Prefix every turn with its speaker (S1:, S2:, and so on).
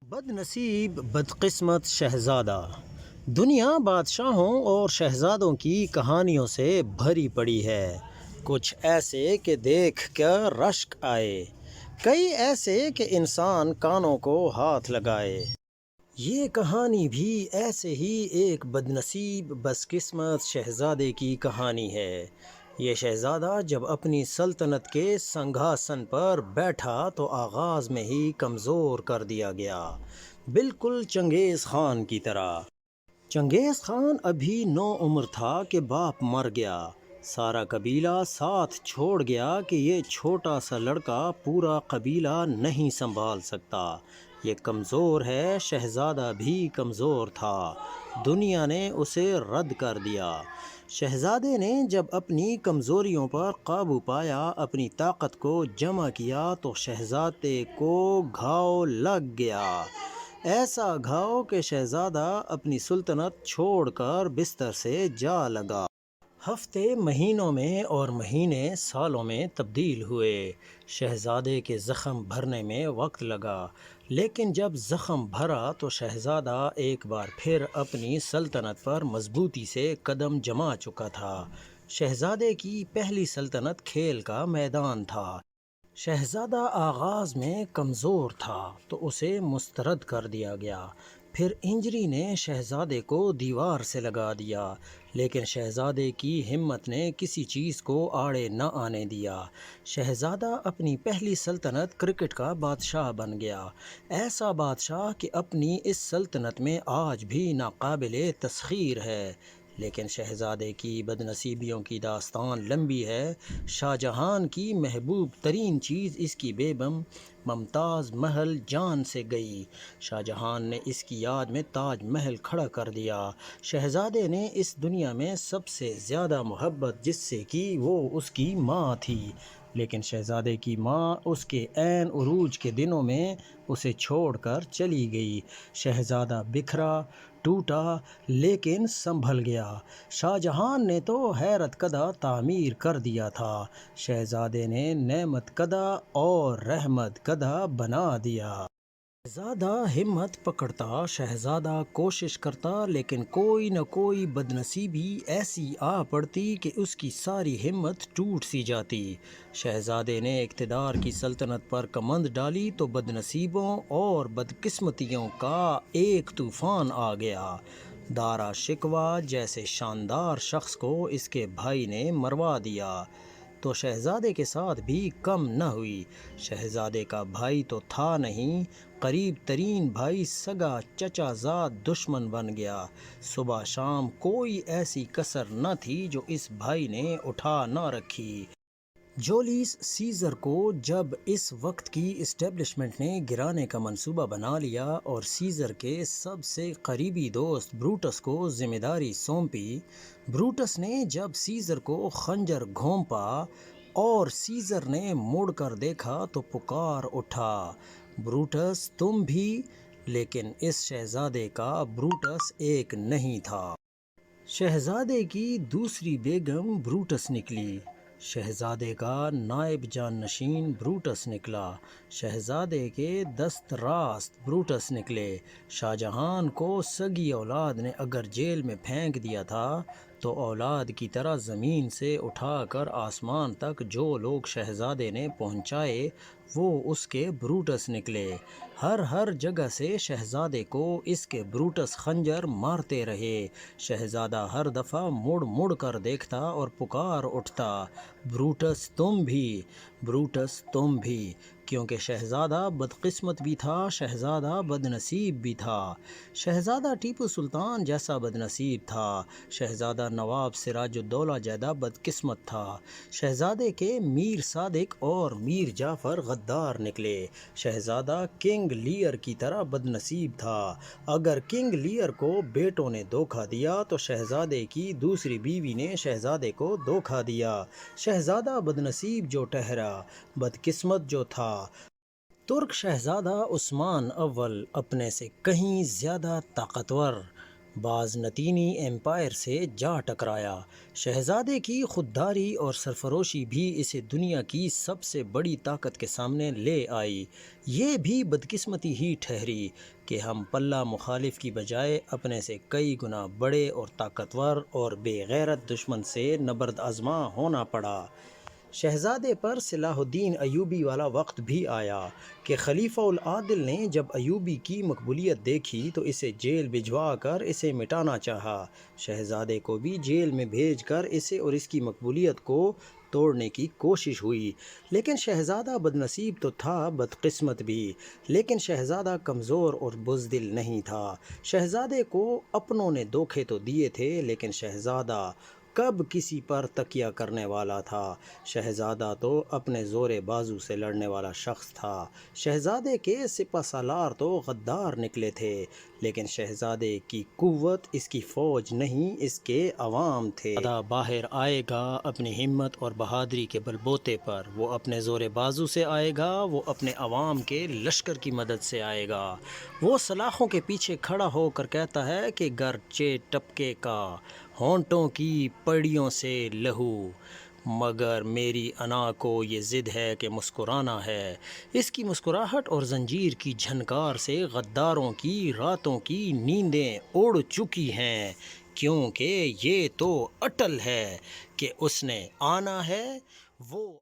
S1: بد نصیب بدقسمت شہزادہ۔ دنیا بادشاہوں اور شہزادوں کی کہانیوں سے بھری پڑی ہے۔ کچھ ایسے کہ دیکھ کر رشک آئے، کئی ایسے کہ انسان کانوں کو ہاتھ لگائے۔ یہ کہانی بھی ایسے ہی ایک بد نصیب بدقسمت شہزادے کی کہانی ہے۔ یہ شہزادہ جب اپنی سلطنت کے سنگھاسن پر بیٹھا تو آغاز میں ہی کمزور کر دیا گیا، بالکل چنگیز خان کی طرح۔ چنگیز خان ابھی نو عمر تھا کہ باپ مر گیا، سارا قبیلہ ساتھ چھوڑ گیا کہ یہ چھوٹا سا لڑکا پورا قبیلہ نہیں سنبھال سکتا، یہ کمزور ہے۔ شہزادہ بھی کمزور تھا، دنیا نے اسے رد کر دیا۔ شہزادے نے جب اپنی کمزوریوں پر قابو پایا، اپنی طاقت کو جمع کیا تو شہزادے کو گھاؤ لگ گیا، ایسا گھاؤ کہ شہزادہ اپنی سلطنت چھوڑ کر بستر سے جا لگا۔ ہفتے مہینوں میں اور مہینے سالوں میں تبدیل ہوئے۔ شہزادے کے زخم بھرنے میں وقت لگا، لیکن جب زخم بھرا تو شہزادہ ایک بار پھر اپنی سلطنت پر مضبوطی سے قدم جما چکا تھا۔ شہزادے کی پہلی سلطنت کھیل کا میدان تھا۔ شہزادہ آغاز میں کمزور تھا تو اسے مسترد کر دیا گیا، پھر انجری نے شہزادے کو دیوار سے لگا دیا، لیکن شہزادے کی ہمت نے کسی چیز کو آڑے نہ آنے دیا۔ شہزادہ اپنی پہلی سلطنت کرکٹ کا بادشاہ بن گیا، ایسا بادشاہ کہ اپنی اس سلطنت میں آج بھی ناقابل تسخیر ہے۔ لیکن شہزادے کی بد نصیبیوں کی داستان لمبی ہے۔ شاہ جہان کی محبوب ترین چیز اس کی بیگم ممتاز محل جان سے گئی۔ شاہ جہان نے اس کی یاد میں تاج محل کھڑا کر دیا۔ شہزادے نے اس دنیا میں سب سے زیادہ محبت جس سے کی وہ اس کی ماں تھی، لیکن شہزادے کی ماں اس کے عین عروج کے دنوں میں اسے چھوڑ کر چلی گئی۔ شہزادہ بکھرا ٹوٹا لیکن سنبھل گیا۔ شاہ جہان نے تو حیرت کدہ تعمیر کر دیا تھا، شہزادے نے نعمت کدہ اور رحمت کدہ بنا دیا۔ شہزادہ ہمت پکڑتا، شہزادہ کوشش کرتا، لیکن کوئی نہ کوئی بد نصیبی ایسی آ پڑتی کہ اس کی ساری ہمت ٹوٹ سی جاتی۔ شہزادے نے اقتدار کی سلطنت پر کمند ڈالی تو بد نصیبوں اور بدقسمتیوں کا ایک طوفان آ گیا۔ دارا شکوہ جیسے شاندار شخص کو اس کے بھائی نے مروا دیا تو شہزادے کے ساتھ بھی کم نہ ہوئی۔ شہزادے کا بھائی تو تھا نہیں، قریب ترین بھائی سگا چچا زاد دشمن بن گیا۔ صبح شام کوئی ایسی کسر نہ تھی جو اس بھائی نے اٹھا نہ رکھی۔ جولیس سیزر کو جب اس وقت کی اسٹیبلشمنٹ نے گرانے کا منصوبہ بنا لیا اور سیزر کے سب سے قریبی دوست بروٹس کو ذمہ داری سونپی، بروٹس نے جب سیزر کو خنجر گھونپا اور سیزر نے مڑ کر دیکھا تو پکار اٹھا، بروٹس تم بھی! لیکن اس شہزادے کا بروٹس ایک نہیں تھا۔ شہزادے کی دوسری بیگم بروٹس نکلی، شہزادے کا نائب جانشین بروٹس نکلا، شہزادے کے دست راست بروٹس نکلے۔ شاہ جہان کو سگی اولاد نے اگر جیل میں پھینک دیا تھا تو اولاد کی طرح زمین سے اٹھا کر آسمان تک جو لوگ شہزادے نے پہنچائے وہ اس کے بروٹس نکلے۔ ہر جگہ سے شہزادے کو اس کے بروٹس خنجر مارتے رہے۔ شہزادہ ہر دفعہ مڑ مڑ کر دیکھتا اور پکار اٹھتا، بروٹس تم بھی! بروٹس تم بھی! کیونکہ شہزادہ بدقسمت بھی تھا، شہزادہ بد نصیب بھی تھا۔ شہزادہ ٹیپو سلطان جیسا بد نصیب تھا، شہزادہ نواب سراج الدولہ جیسا بدقسمت تھا۔ شہزادے کے میر صادق اور میر جعفر غدار نکلے، شہزادہ کنگ لیئر کی طرح بد نصیب تھا۔ اگر کنگ لیئر کو بیٹوں نے دھوکہ دیا تو شہزادے کی دوسری بیوی نے شہزادے کو دھوکہ دیا۔ شہزادہ بد نصیب جو ٹھہرا، بدقسمت جو تھا۔ ترک شہزادہ عثمان اول اپنے سے کہیں زیادہ طاقتور، بازنطینی ایمپائر سے جا ٹکرایا۔ شہزادے کی خودداری اور سرفروشی بھی اسے دنیا کی سب سے بڑی طاقت کے سامنے لے آئی۔ یہ بھی بدقسمتی ہی ٹھہری کہ ہم پلہ مخالف کی بجائے اپنے سے کئی گنا بڑے اور طاقتور اور بے غیرت دشمن سے نبرد آزما ہونا پڑا۔ شہزادے پر صلاح الدین ایوبی والا وقت بھی آیا کہ خلیفہ العادل نے جب ایوبی کی مقبولیت دیکھی تو اسے جیل بھجوا کر اسے مٹانا چاہا۔ شہزادے کو بھی جیل میں بھیج کر اسے اور اس کی مقبولیت کو توڑنے کی کوشش ہوئی، لیکن شہزادہ بدنصیب تو تھا، بدقسمت بھی، لیکن شہزادہ کمزور اور بزدل نہیں تھا۔ شہزادے کو اپنوں نے دھوکے تو دیے تھے، لیکن شہزادہ کب کسی پر تکیہ کرنے والا تھا؟ شہزادہ تو اپنے زور بازو سے لڑنے والا شخص تھا۔ شہزادے کے سپہ سالار تو غدار نکلے تھے، لیکن شہزادے کی قوت اس کی فوج نہیں، اس کے عوام تھے۔ شہزادہ باہر آئے گا اپنی ہمت اور بہادری کے بل بوتے پر، وہ اپنے زور بازو سے آئے گا، وہ اپنے عوام کے لشکر کی مدد سے آئے گا۔ وہ سلاخوں کے پیچھے کھڑا ہو کر کہتا ہے کہ گرچہ ٹپکے کا ہونٹوں کی پڑیوں سے لہو، مگر میری انا کو یہ ضد ہے کہ مسکرانا ہے۔ اس کی مسکراہٹ اور زنجیر کی جھنکار سے غداروں کی راتوں کی نیندیں اڑ چکی ہیں، کیونکہ یہ تو اٹل ہے کہ اس نے آنا ہے۔ وہ